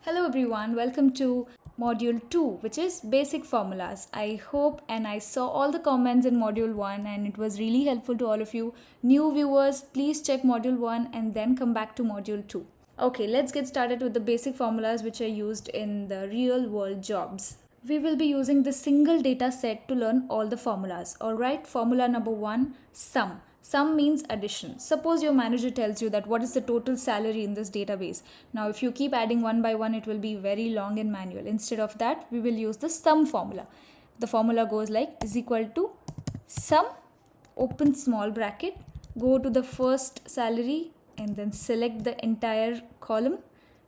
Hello everyone, welcome to module 2, which is basic formulas. I hope and I saw all the comments in module 1 and it was really helpful to all of you. New viewers, please check module 1 and then come back to module 2. Okay, let's get started with the basic formulas which are used in the real world jobs. We will be using the single data set to learn all the formulas. Alright, formula number 1, sum. Sum means addition. Suppose your manager tells you that what is the total salary in this database. Now if you keep adding one by one, it will be very long and manual. Instead of that, we will use the sum formula. The formula goes like is equal to sum, open small bracket, go to the first salary and then select the entire column,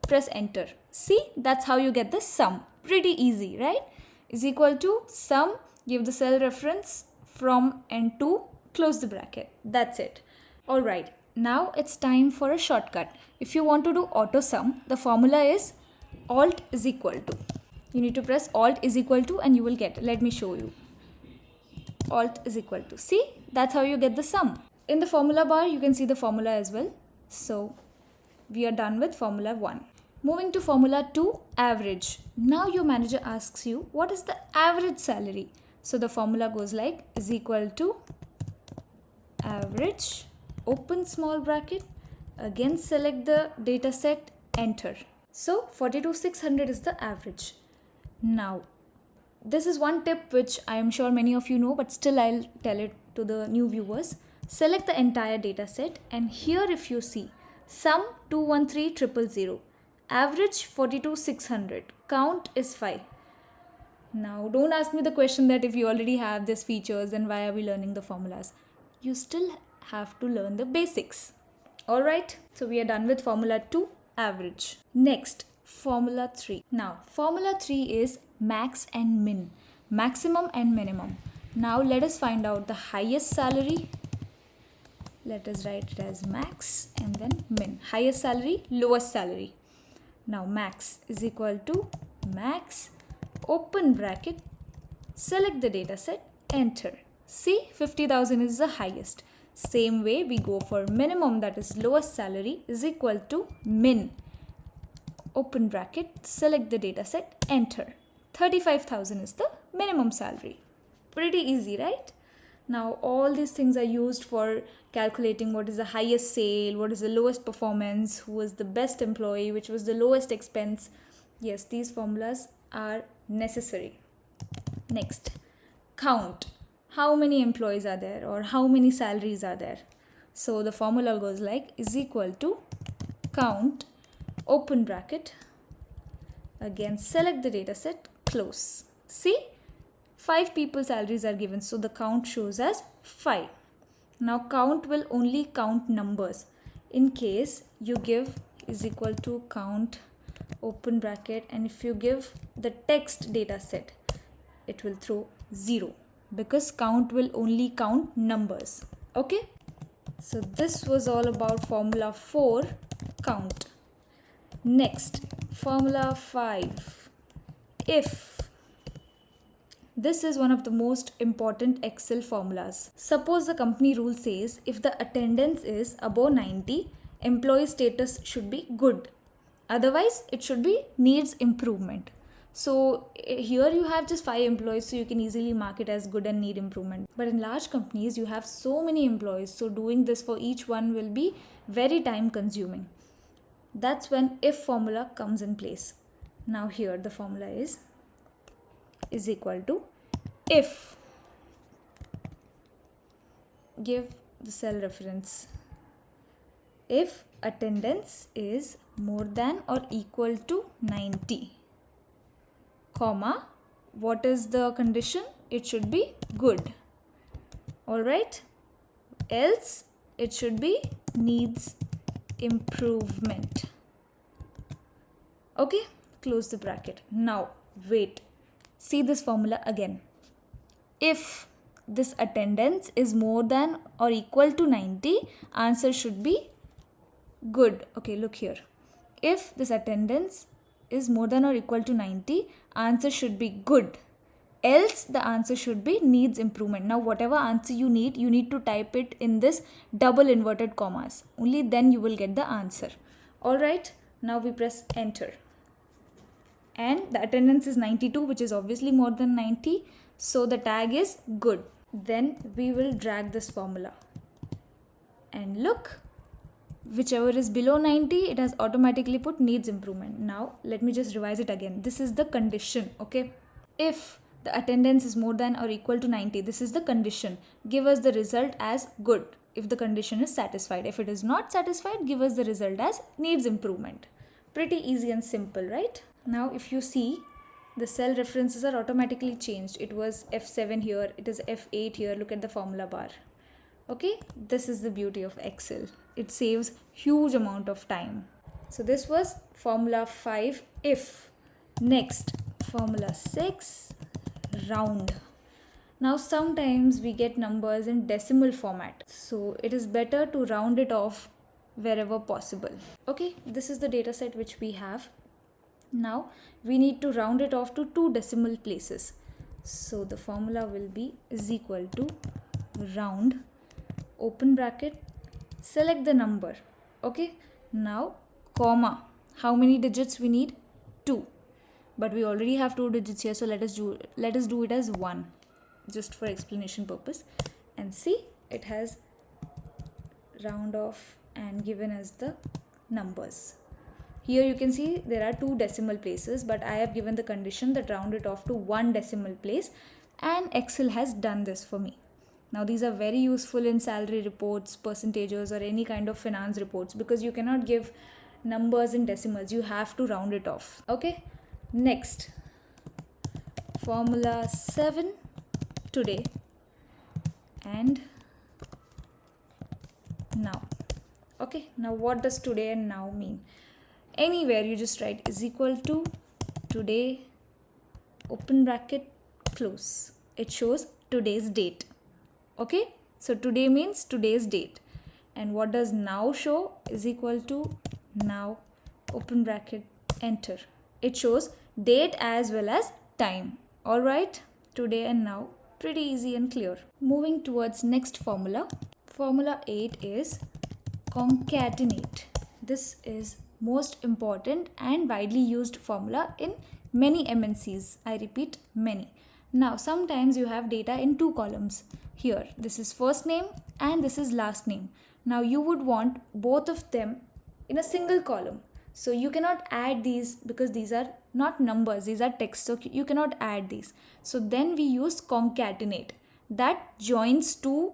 press enter. See, that's how you get the sum. Pretty easy, right? Is equal to sum, give the cell reference from and to, close the bracket. That's it. Alright, now it's time for a shortcut. If you want to do auto sum, the formula is alt is equal to. You need to press alt is equal to and you will get it. Let me show you. Alt is equal to. See, that's how you get the sum. In the formula bar, you can see the formula as well. So, we are done with formula 1. Moving to formula 2, average. Now your manager asks you, what is the average salary? So the formula goes like is equal to average, open small bracket, again select the data set, enter. So 42,600 is the average. Now, this is one tip which I am sure many of you know, but still I'll tell it to the new viewers. Select the entire data set and here if you see sum 213,000, average 42,600, count is 5. Now don't ask me the question that if you already have these features then why are we learning the formulas? You still have to learn the basics. Alright, so we are done with formula 2, average. Next, formula 3. Now, formula 3 is max and min, maximum and minimum. Now let us find out the highest salary. Let us write it as max and then min. Highest salary, lowest salary. Now max is equal to max, open bracket, select the data set, enter. See, 50,000 is the highest. Same way we go for minimum, that is lowest salary, is equal to min, open bracket, select the data set, enter. 35,000 is the minimum salary. Pretty easy, right? Now all these things are used for calculating what is the highest sale, what is the lowest performance, who is the best employee, which was the lowest expense. Yes, these formulas are necessary. Next, count. How many employees are there or how many salaries are there? So the formula goes like is equal to count, open bracket, again select the data set, close. See, 5 people's salaries are given, so the count shows as 5. Now count will only count numbers. In case you give is equal to count, open bracket, and if you give the text data set, it will throw 0. Because count will only count numbers. Okay, so this was all about formula 4, count. Next, formula 5, if. This is one of the most important Excel formulas. Suppose the company rule says if the attendance is above 90, employee status should be good. Otherwise, it should be needs improvement. So here you have just 5 employees, so you can easily mark it as good and need improvement. But in large companies, you have so many employees, so doing this for each one will be very time consuming. That's when if formula comes in place. Now here the formula is equal to if. Give the cell reference. If attendance is more than or equal to 90. Comma, what is the condition? It should be good. Alright, else it should be needs improvement. Okay, close the bracket. Now wait, see this formula again. If this attendance is more than or equal to 90, answer should be good. Okay, look here. If this attendance is more than or equal to 90, answer should be good. Else the answer should be needs improvement. Now whatever answer you need to type it in this double inverted commas. Only then you will get the answer. Alright, now we press enter. and the attendance is 92, which is obviously more than 90, so the tag is good. Then we will drag this formula and look, whichever is below 90, it has automatically put needs improvement. Now let me just revise it again. This is the condition, okay? If the attendance is more than or equal to 90, this is the condition. Give us the result as good if the condition is satisfied. If it is not satisfied, give us the result as needs improvement. Pretty easy and simple, right? Now if you see, the cell references are automatically changed. It was F7 here, it is F8 here. Look at the formula bar. Okay, this is the beauty of Excel. It saves huge amount of time. So this was formula 5 if. Next, formula 6, round. Now sometimes we get numbers in decimal format, so it is better to round it off wherever possible. Okay, this is the data set which we have. Now we need to round it off to 2 decimal places. So the formula will be is equal to round, open bracket, select the number. Okay, now comma. How many digits we need? 2. But we already have 2 digits here, so let us do it as 1, just for explanation purpose. And see, it has round off and given us the numbers. Here you can see there are 2 decimal places, but I have given the condition that round it off to 1 decimal place, and Excel has done this for me. Now these are very useful in salary reports, percentages, or any kind of finance reports, because you cannot give numbers in decimals. You have to round it off. Okay. Next, formula 7, today and now. Okay. Now what does today and now mean? Anywhere you just write is equal to today, open bracket, close. It shows today's date. Okay, so today means today's date. And what does now show? Is equal to now, open bracket, enter. It shows date as well as time. Alright, today and now, pretty easy and clear. Moving towards next formula. Formula 8 is concatenate. This is most important and widely used formula in many MNCs. I repeat, many. Now sometimes you have data in 2 columns. Here this is first name and this is last name. Now you would want both of them in a single column. So you cannot add these because these are not numbers, these are text. So you cannot add these. So then we use concatenate. That joins 2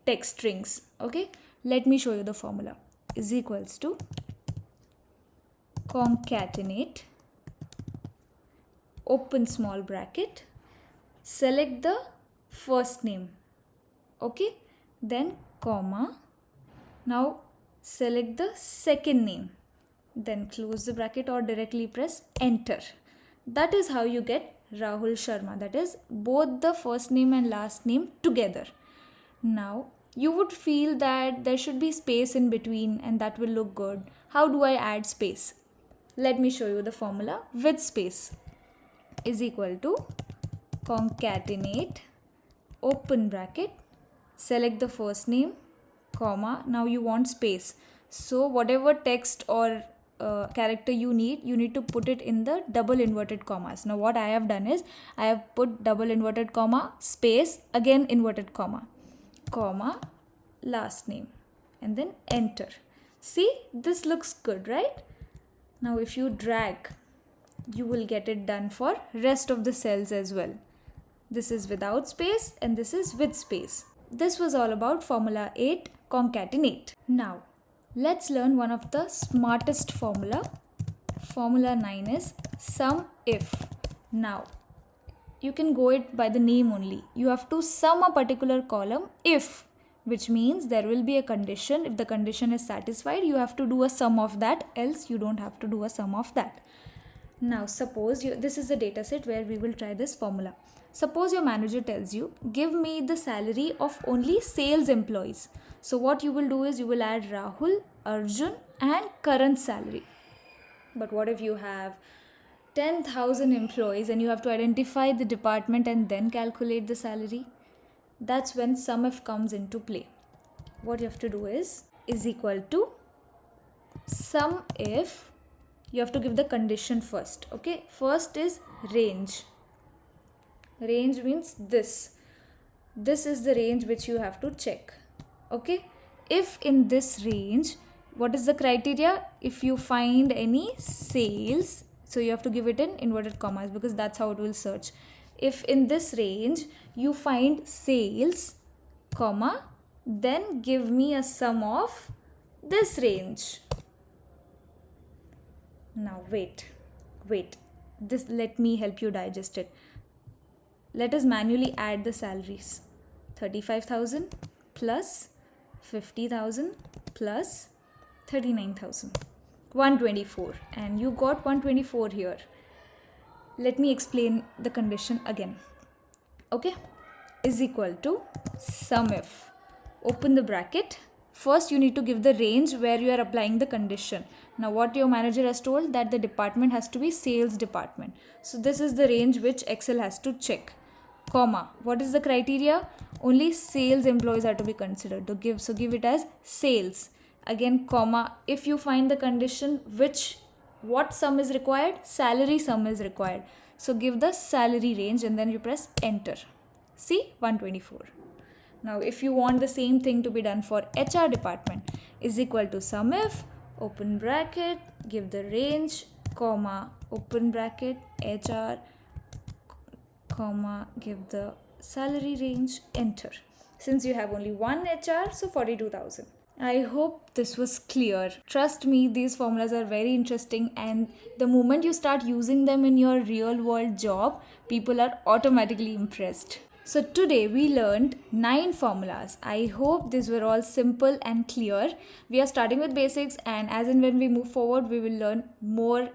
text strings. Okay, let me show you the formula. Is equals to concatenate, open small bracket, select the first name. Okay, then comma. Now select the second name. Then close the bracket or directly press enter. That is how you get Rahul Sharma. That is both the first name and last name together. Now you would feel that there should be space in between and that will look good. How do I add space? Let me show you the formula with space. Is equal to concatenate, open bracket, select the first name, comma. Now you want space. So whatever text or character you need to put it in the double inverted commas. Now what I have done is I have put double inverted comma, space, again inverted comma, comma, last name, and then enter. See, this looks good, right? Now if you drag, you will get it done for rest of the cells as well. This is without space and this is with space. This was all about formula 8, concatenate. Now let's learn one of the smartest formula. Formula 9 is sum if. Now you can go it by the name only. You have to sum a particular column if, which means there will be a condition. If the condition is satisfied, you have to do a sum of that, else you don't have to do a sum of that. Now suppose this is a data set where we will try this formula. Suppose your manager tells you, give me the salary of only sales employees. So what you will do is you will add Rahul, Arjun and current salary. But what if you have 10,000 employees and you have to identify the department and then calculate the salary? That's when sum if comes into play. What you have to do is equal to sum if you have to give the condition first. Okay, first is range. Range means this is the range which you have to check. Okay, if in this range, what is the criteria? If you find any sales, so you have to give it in inverted commas because that's how it will search. If in this range you find sales, comma, then give me a sum of this range. Now wait, this, let me help you digest it. Let us manually add the salaries. 35,000 plus 50,000 plus 39,000. 124, and you got 124 here. Let me explain the condition again. Okay, is equal to Sumif. Open the bracket. First you need to give the range where you are applying the condition. Now what your manager has told, that the department has to be sales department. So this is the range which Excel has to check. Comma, what is the criteria? Only sales employees are to be considered. To give, so give it as sales. Again, comma, if you find the condition what sum is required? Salary sum is required. So give the salary range and then you press enter. See, 124. Now if you want the same thing to be done for HR department, is equal to Sumif, open bracket, give the range, comma, open bracket, HR, comma, give the salary range, enter. Since you have only one HR, so 42,000. I hope this was clear. Trust me, these formulas are very interesting, and the moment you start using them in your real world job, people are automatically impressed. So today we learned 9 formulas. I hope these were all simple and clear. We are starting with basics, and as and when we move forward, we will learn more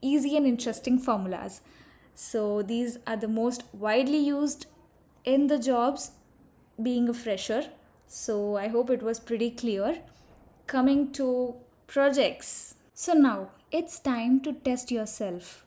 easy and interesting formulas. So these are the most widely used in the jobs being a fresher. So I hope it was pretty clear. Coming to projects. So now it's time to test yourself.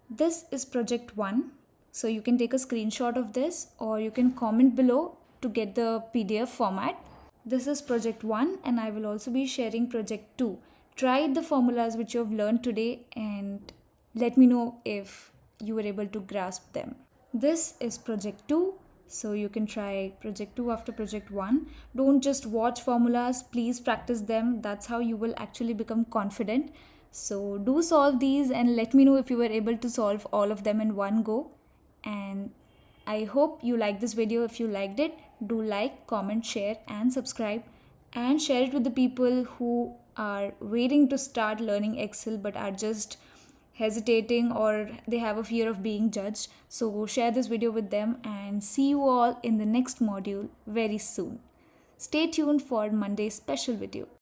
This is project 1. So you can take a screenshot of this or you can comment below to get the PDF format. This is project 1 and I will also be sharing project 2. Try the formulas which you have learned today and let me know if you were able to grasp them. This is project 2. So you can try project 2 after project 1. Don't just watch formulas, please practice them. That's how you will actually become confident. So do solve these and let me know if you were able to solve all of them in one go. And I hope you liked this video. If you liked it, do like, comment, share and subscribe, and share it with the people who are waiting to start learning Excel but are just hesitating or they have a fear of being judged. So share this video with them and see you all in the next module very soon. Stay tuned for Monday's special video.